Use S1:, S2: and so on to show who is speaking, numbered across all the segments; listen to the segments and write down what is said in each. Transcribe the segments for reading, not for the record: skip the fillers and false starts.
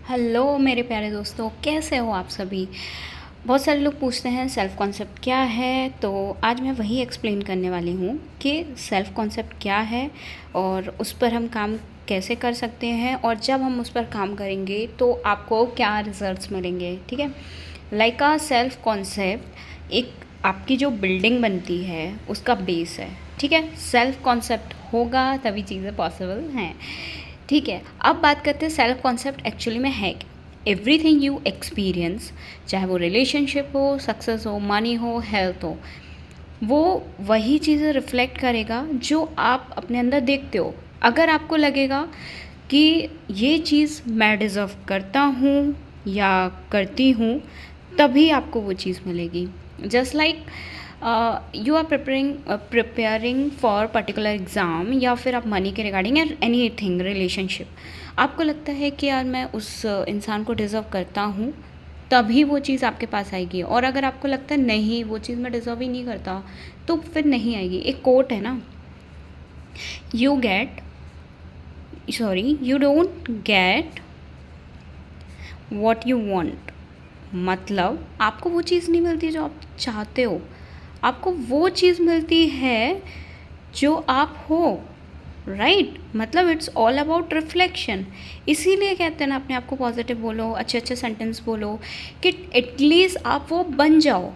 S1: Hello मेरे प्यारे दोस्तों, कैसे हो आप सभी। बहुत सारे लोग पूछते हैं सेल्फ़ कॉन्सेप्ट क्या है, तो आज मैं वही एक्सप्लेन करने वाली हूँ कि सेल्फ़ कॉन्सेप्ट क्या है और उस पर हम काम कैसे कर सकते हैं और जब हम उस पर काम करेंगे तो आपको क्या रिजल्ट्स मिलेंगे। ठीक है, लाइक अ सेल्फ़ कॉन्सेप्ट एक आपकी जो बिल्डिंग बनती है उसका बेस है। ठीक है, सेल्फ़ कॉन्सेप्ट होगा तभी चीज़ें पॉसिबल हैं। ठीक है, अब बात करते हैं सेल्फ कॉन्सेप्ट एक्चुअली में है क्या। एवरीथिंग यू एक्सपीरियंस, चाहे वो रिलेशनशिप हो, सक्सेस हो, मनी हो, हेल्थ हो, वो वही चीज़ें रिफ्लेक्ट करेगा जो आप अपने अंदर देखते हो। अगर आपको लगेगा कि ये चीज़ मैं डिज़र्व करता हूँ या करती हूँ, तभी आपको वो चीज़ मिलेगी। Just like you are preparing for particular exam या फिर आप मनी के रिगार्डिंग या एनी थिंग रिलेशनशिप, आपको लगता है कि यार मैं उस इंसान को डिज़र्व करता हूँ, तभी वो चीज़ आपके पास आएगी। और अगर आपको लगता है नहीं वो चीज़ मैं डिज़र्व ही नहीं करता, तो फिर नहीं आएगी। एक कोट है ना, you don't get what you want. मतलब आपको वो चीज़ नहीं मिलती जो आप चाहते हो, आपको वो चीज़ मिलती है जो आप हो। राइट, मतलब इट्स ऑल अबाउट रिफ्लेक्शन। इसीलिए कहते हैं ना, अपने आप को पॉजिटिव बोलो, अच्छे अच्छे सेंटेंस बोलो कि एटलीस्ट आप वो बन जाओ।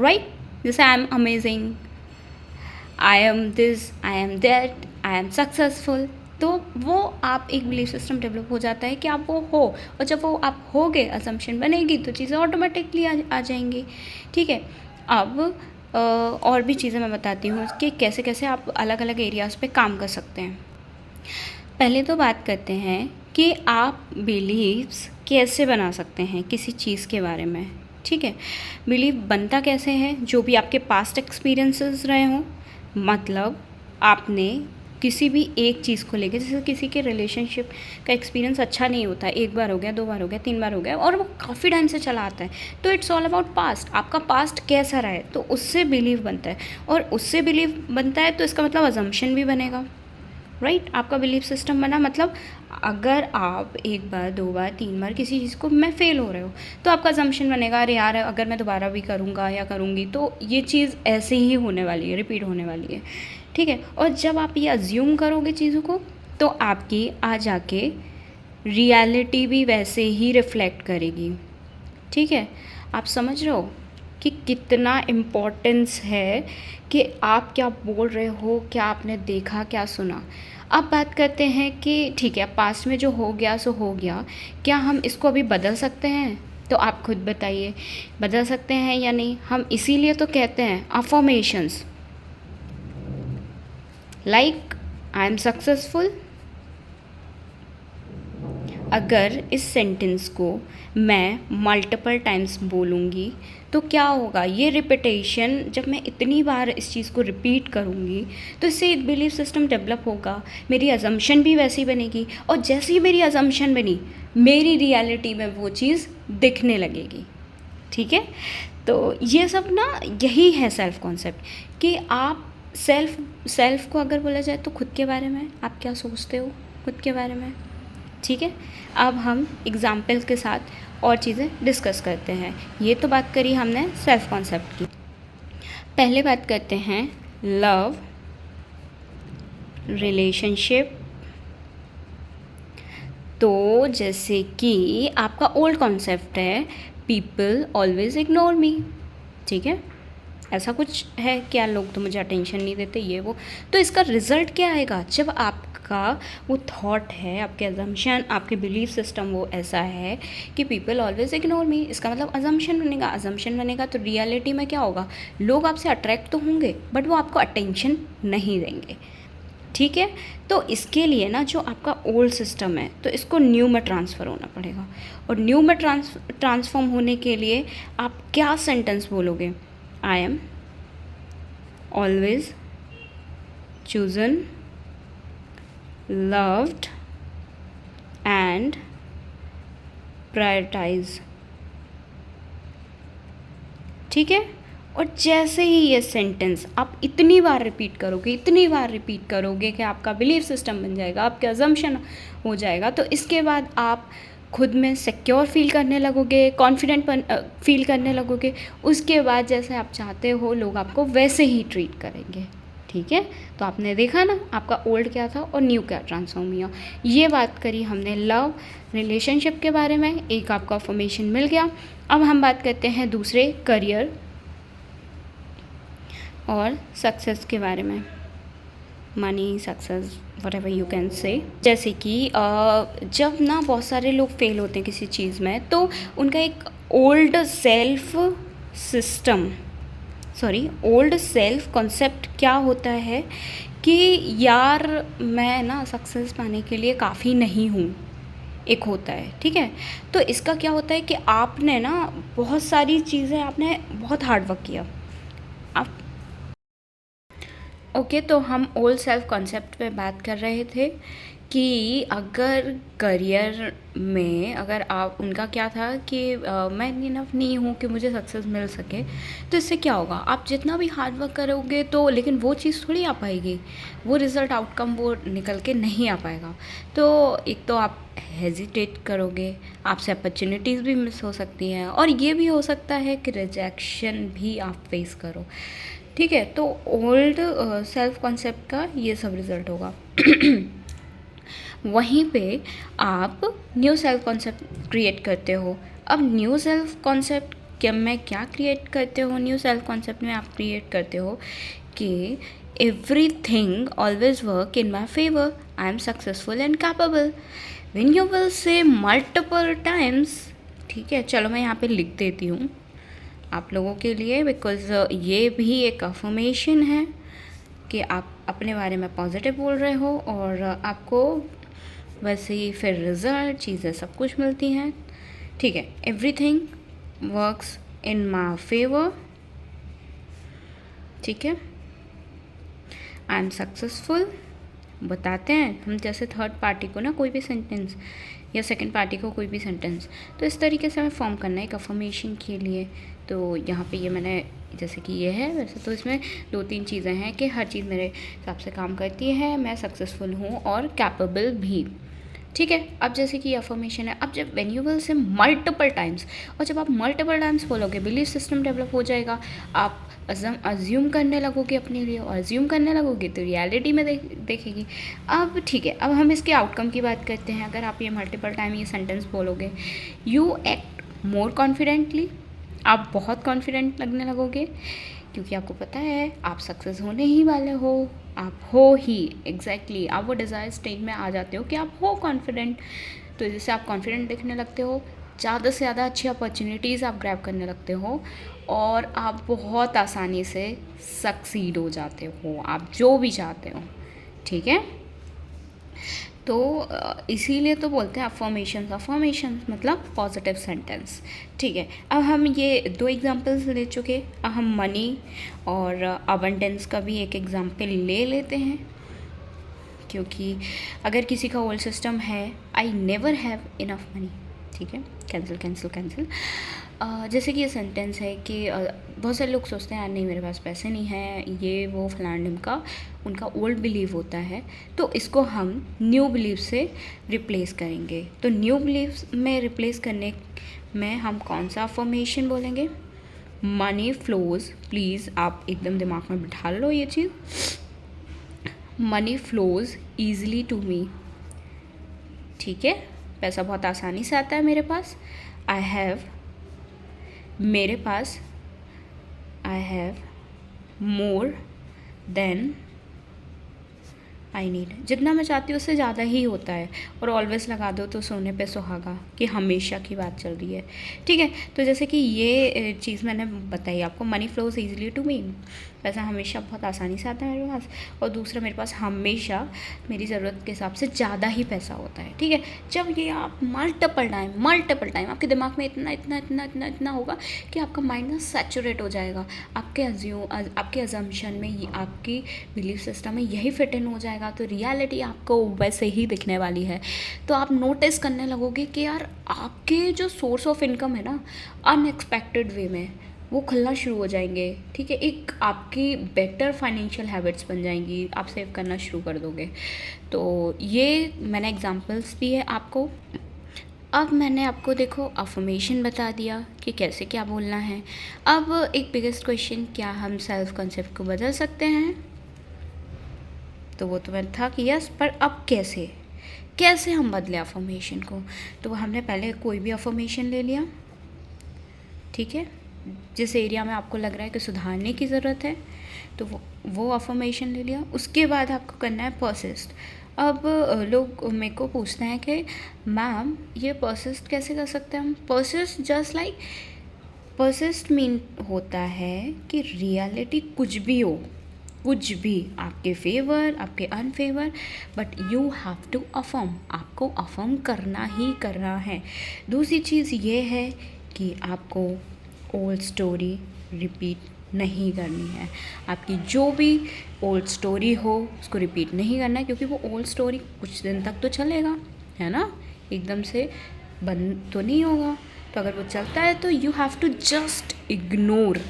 S1: राइट, जैसे I am amazing, I am this, I am that, I am successful. तो वो आप एक बिलीफ सिस्टम डेवलप हो जाता है कि आप वो हो, और जब वो आप होगे, असम्पशन बनेगी, तो चीज़ें ऑटोमेटिकली आ जाएंगी। ठीक है, अब और भी चीज़ें मैं बताती हूँ कि कैसे कैसे आप अलग अलग एरियाज़ पे काम कर सकते हैं। पहले तो बात करते हैं कि आप बिलीव्स कैसे बना सकते हैं किसी चीज़ के बारे में। ठीक है, बिलीव बनता कैसे है, जो भी आपके पास्ट एक्सपीरियंसेस रहे हों। मतलब आपने किसी भी एक चीज़ को लेकर, जैसे किसी के रिलेशनशिप का एक्सपीरियंस अच्छा नहीं होता, एक बार हो गया, दो बार हो गया, तीन बार हो गया, और वो काफ़ी टाइम से चला आता है, तो इट्स ऑल अबाउट पास्ट। आपका पास्ट कैसा रहा है, तो उससे बिलीव बनता है, और उससे बिलीव बनता है तो इसका मतलब अजम्पशन भी बनेगा। राइट, आपका बिलीफ सिस्टम बना, मतलब अगर आप एक बार, दो बार, तीन बार किसी चीज़ को मैं फ़ेल हो रहे हो, तो आपका अजम्पशन बनेगा, अरे यार अगर मैं दोबारा भी करूँगा या करूँगी तो ये चीज़ ऐसे ही होने वाली है, रिपीट होने वाली है। ठीक है, और जब आप ये अज्यूम करोगे चीज़ों को, तो आपकी आ जाके रियलिटी भी वैसे ही रिफ्लेक्ट करेगी। ठीक है, आप समझ रहे हो कि कितना इम्पोर्टेंस है कि आप क्या बोल रहे हो, क्या आपने देखा, क्या सुना। अब बात करते हैं कि ठीक है, पास्ट में जो हो गया सो हो गया, क्या हम इसको अभी बदल सकते हैं? तो आप खुद बताइए, बदल सकते हैं या नहीं। हम इसीलिए तो कहते हैं affirmations, like I am successful. अगर इस सेंटेंस को मैं मल्टीपल टाइम्स बोलूँगी तो क्या होगा, ये रिपीटेशन जब मैं इतनी बार इस चीज़ को रिपीट करूँगी तो इससे एक बिलीफ सिस्टम डेवलप होगा, मेरी अजम्पशन भी वैसी बनेगी, और जैसे ही मेरी अजम्पशन बनी, मेरी रियलिटी में वो चीज़ दिखने लगेगी। ठीक है, तो ये सब ना यही है सेल्फ कॉन्सेप्ट, कि आप सेल्फ को अगर बोला जाए तो खुद के बारे में आप क्या सोचते हो, खुद के बारे में। ठीक है, अब हम एग्जाम्पल्स के साथ और चीज़ें डिस्कस करते हैं। ये तो बात करी हमने सेल्फ कॉन्सेप्ट की। पहले बात करते हैं लव, रिलेशनशिप। तो जैसे कि आपका ओल्ड कॉन्सेप्ट है, पीपल ऑलवेज इग्नोर मी। ठीक है, ऐसा कुछ है, क्या लोग तो मुझे अटेंशन नहीं देते, ये वो। तो इसका रिज़ल्ट क्या आएगा, जब आपका वो थॉट है, आपके अजम्पशन, आपके बिलीफ सिस्टम वो ऐसा है कि पीपल ऑलवेज इग्नोर मी, इसका मतलब अजम्पशन बनेगा। अजम्पशन बनेगा तो रियलिटी में क्या होगा, लोग आपसे अट्रैक्ट तो होंगे बट वो आपको अटेंशन नहीं देंगे। ठीक है, तो इसके लिए ना जो आपका ओल्ड सिस्टम है, तो इसको न्यू में ट्रांसफ़र होना पड़ेगा। और न्यू में ट्रांसफॉर्म होने के लिए आप क्या सेंटेंस बोलोगे, I am always chosen, loved and prioritized। ठीक है, और जैसे ही ये सेंटेंस आप इतनी बार रिपीट करोगे, इतनी बार रिपीट करोगे कि आपका बिलीफ सिस्टम बन जाएगा, आपका अजम्पशन हो जाएगा, तो इसके बाद आप खुद में सिक्योर फील करने लगोगे, कॉन्फिडेंट फील करने लगोगे। उसके बाद जैसे आप चाहते हो लोग आपको वैसे ही ट्रीट करेंगे। ठीक है, तो आपने देखा ना आपका ओल्ड क्या था और न्यू क्या ट्रांसफॉर्म हुआ। ये बात करी हमने लव रिलेशनशिप के बारे में, एक आपको अफर्मेशन मिल गया। अब हम बात करते हैं दूसरे करियर और सक्सेस के बारे में, money, success, whatever you can say। जैसे कि जब ना बहुत सारे लोग फेल होते हैं किसी चीज़ में, तो उनका एक ओल्ड सेल्फ कॉन्सेप्ट क्या होता है कि यार मैं ना सक्सेस पाने के लिए काफ़ी नहीं हूँ, एक होता है। ठीक है, तो इसका क्या होता है कि आपने ना बहुत सारी चीज़ें, आपने बहुत हार्ड वर्क किया। आप ओके, तो हम ओल्ड सेल्फ कॉन्सेप्ट पे बात कर रहे थे कि अगर करियर में अगर आप, उनका क्या था कि मैं इनफ नहीं हूँ कि मुझे सक्सेस मिल सके, तो इससे क्या होगा, आप जितना भी हार्ड वर्क करोगे तो लेकिन वो चीज़ थोड़ी आ पाएगी, वो रिज़ल्ट आउटकम वो निकल के नहीं आ पाएगा। तो एक तो आप हेजिटेट करोगे, आपसे अपॉर्चुनिटीज़ भी मिस हो सकती हैं, और ये भी हो सकता है कि रिजेक्शन भी आप फेस करो। ठीक है, तो ओल्ड सेल्फ कॉन्सेप्ट का ये सब रिज़ल्ट होगा। वहीं पे आप न्यू सेल्फ कॉन्सेप्ट क्रिएट करते हो। अब न्यू सेल्फ कॉन्सेप्ट में क्या क्रिएट करते हो, न्यू सेल्फ कॉन्सेप्ट में आप क्रिएट करते हो कि everything always work in my favour, I am successful and capable. When you will say multiple times, ठीक है, चलो मैं यहाँ पे लिख देती हूँ आप लोगों के लिए, बिकॉज ये भी एक अफर्मेशन है कि आप अपने बारे में पॉजिटिव बोल रहे हो और आपको वैसे ही फिर रिज़ल्ट, चीज़ें सब कुछ मिलती हैं। ठीक है, everything works in my favour. ठीक है, आई एम सक्सेसफुल। बताते हैं हम जैसे थर्ड पार्टी को ना कोई भी सेंटेंस, या सेकंड पार्टी को कोई भी सेंटेंस, तो इस तरीके से हमें फॉर्म करना है एक अफर्मेशन के लिए। तो यहाँ पे ये मैंने जैसे कि ये है, वैसे तो इसमें 2-3 चीज़ें हैं कि हर चीज़ मेरे हिसाब से काम करती है, मैं सक्सेसफुल हूँ और कैपेबल भी। ठीक है, अब जैसे कि अफर्मेशन है, अब जब when you will say multiple times, और जब आप मल्टीपल टाइम्स बोलोगे बिलीफ सिस्टम डेवलप हो जाएगा। आप अज्यूम करने लगोगे अपने लिए, और अज्यूम करने लगोगे तो रियलिटी में देखेगी। अब ठीक है, अब हम इसके आउटकम की बात करते हैं। अगर आप ये मल्टीपल टाइम ये सेंटेंस बोलोगे, यू एक्ट मोर कॉन्फिडेंटली, आप बहुत कॉन्फिडेंट लगने लगोगे, क्योंकि आपको पता है आप सक्सेस होने ही वाले हो, आप हो ही एग्जैक्टली आप वो डिज़ायर स्टेज में आ जाते हो कि आप हो कॉन्फिडेंट। तो जैसे आप कॉन्फिडेंट दिखने लगते हो, ज़्यादा से ज़्यादा अच्छी अपॉर्चुनिटीज़ आप ग्रैब करने लगते हो, और आप बहुत आसानी से सक्सीड हो जाते हो आप जो भी चाहते हो। ठीक है, तो इसीलिए तो बोलते हैं अफर्मेशन मतलब पॉजिटिव सेंटेंस। ठीक है, अब हम ये 2 एग्जांपल्स ले चुके, अब हम मनी और अबंडेंस का भी एक एग्जांपल ले लेते हैं, क्योंकि अगर किसी का ओल्ड सिस्टम है I never have enough money, ठीक है, कैंसिल। जैसे कि ये सेंटेंस है कि बहुत सारे लोग सोचते हैं यार नहीं मेरे पास पैसे नहीं है, ये वो फलान का उनका ओल्ड बिलीव होता है, तो इसको हम न्यू बिलीव से रिप्लेस करेंगे। तो न्यू बिलीव में रिप्लेस करने में हम कौन सा अफर्मेशन बोलेंगे, मनी फ्लोज, प्लीज़ आप एकदम दिमाग में बिठा लो ये चीज़, money flows easily to me. ठीक है, पैसा बहुत आसानी से आता है मेरे पास। मेरे पास I have more than I need, जितना मैं चाहती हूँ उससे ज़्यादा ही होता है। और ऑलवेज लगा दो तो सोने पे सुहागा, कि हमेशा की बात चल रही है। ठीक है, तो जैसे कि ये चीज़ मैंने बताई आपको, money flows easily to me, पैसा हमेशा बहुत आसानी से आता है मेरे पास, और दूसरा मेरे पास हमेशा मेरी ज़रूरत के हिसाब से ज़्यादा ही पैसा होता है। ठीक है, जब ये आप मल्टीपल टाइम आपके दिमाग में इतना होगा कि आपका माइंड ना सैचुरेट हो जाएगा, आपके अजम्पशन में, आपकी बिलीफ सिस्टम में यही फिट इन हो जाएगा, तो रियलिटी आपको वैसे ही दिखने वाली है। तो आप नोटिस करने लगोगे कि यार आपके जो सोर्स ऑफ इनकम है ना, अनएक्सपेक्टेड वे में वो खुलना शुरू हो जाएंगे। ठीक है, एक आपकी बेटर फाइनेंशियल हैबिट्स बन जाएंगी, आप सेव करना शुरू कर दोगे। तो ये मैंने एग्जांपल्स दी है आपको। अब मैंने आपको देखो अफर्मेशन बता दिया कि कैसे क्या बोलना है। अब एक बिगेस्ट क्वेश्चन, क्या हम सेल्फ कॉन्सेप्ट को बदल सकते हैं? तो वो तो मैं था कि यस, पर अब कैसे कैसे हम बदले अफर्मेशन को? तो हमने पहले कोई भी अफर्मेशन ले लिया, ठीक है, जिस एरिया में आपको लग रहा है कि सुधारने की ज़रूरत है, तो वो अफर्मेशन ले लिया। उसके बाद आपको करना है परसिस्ट। अब लोग मेरे को पूछते हैं कि मैम ये परसिस्ट कैसे कर सकते हैं हम? Persist just like, persist mean होता है कि रियलिटी कुछ भी हो, कुछ भी आपके फेवर आपके unfavour, but you have to affirm, आपको अफर्म करना ही करना है। दूसरी चीज़ ये है कि आपको ओल्ड स्टोरी रिपीट नहीं करनी है। आपकी जो भी ओल्ड स्टोरी हो उसको रिपीट नहीं करना है, क्योंकि वो ओल्ड स्टोरी कुछ दिन तक तो चलेगा, है ना, एकदम से बंद तो नहीं होगा। तो अगर वो चलता है तो you have to just ignore,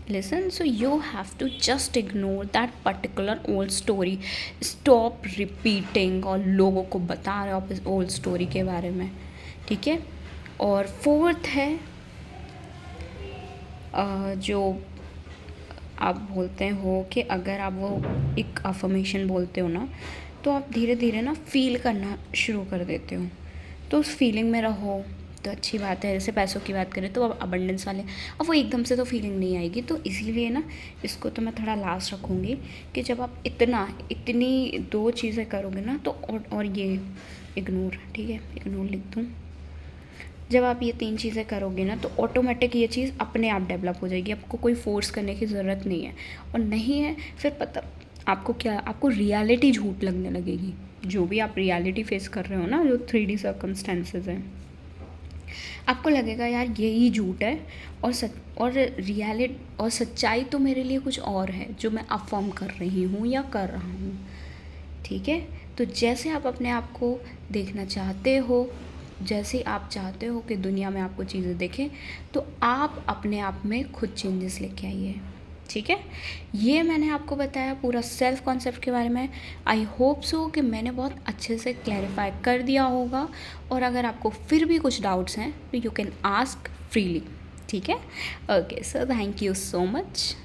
S1: listen, so you have to just ignore that particular old story, stop repeating और लोगों को बता रहे हो आप इस ओल्ड स्टोरी के बारे में, ठीक है। और फोर्थ है जो आप बोलते हो कि अगर आप वो एक अफर्मेशन बोलते हो ना, तो आप धीरे धीरे ना फील करना शुरू कर देते हो, तो उस फीलिंग में रहो तो अच्छी बात है। जैसे पैसों की बात करें तो अब अबंडेंस वाले, अब वो एकदम से तो फीलिंग नहीं आएगी, तो इसीलिए ना इसको तो मैं थोड़ा लास्ट रखूँगी कि जब आप इतनी दो चीज़ें करोगे ना तो और ये इग्नोर, ठीक है, इग्नोर लिख दूँ। जब आप ये 3 चीज़ें करोगे ना तो ऑटोमेटिक ये चीज़ अपने आप डेवलप हो जाएगी, आपको कोई फोर्स करने की ज़रूरत नहीं है। और नहीं है फिर पता आपको क्या, आपको रियलिटी झूठ लगने लगेगी। जो भी आप रियलिटी फेस कर रहे हो ना, जो 3D सर्कमस्टेंसेस हैं, आपको लगेगा यार यही झूठ है और रियलिटी और सच्चाई तो मेरे लिए कुछ और है जो मैं अफर्म कर रही हूँ या कर रहा हूँ, ठीक है। तो जैसे आप अपने आप को देखना चाहते हो, जैसे आप चाहते हो कि दुनिया में आपको चीज़ें देखें, तो आप अपने आप में खुद चेंजेस लेके आइए, ठीक है। ये मैंने आपको बताया पूरा सेल्फ कॉन्सेप्ट के बारे में। आई होप सो कि मैंने बहुत अच्छे से क्लैरिफाई कर दिया होगा, और अगर आपको फिर भी कुछ डाउट्स हैं तो यू कैन आस्क फ्रीली, ठीक है। Okay so thank you so much.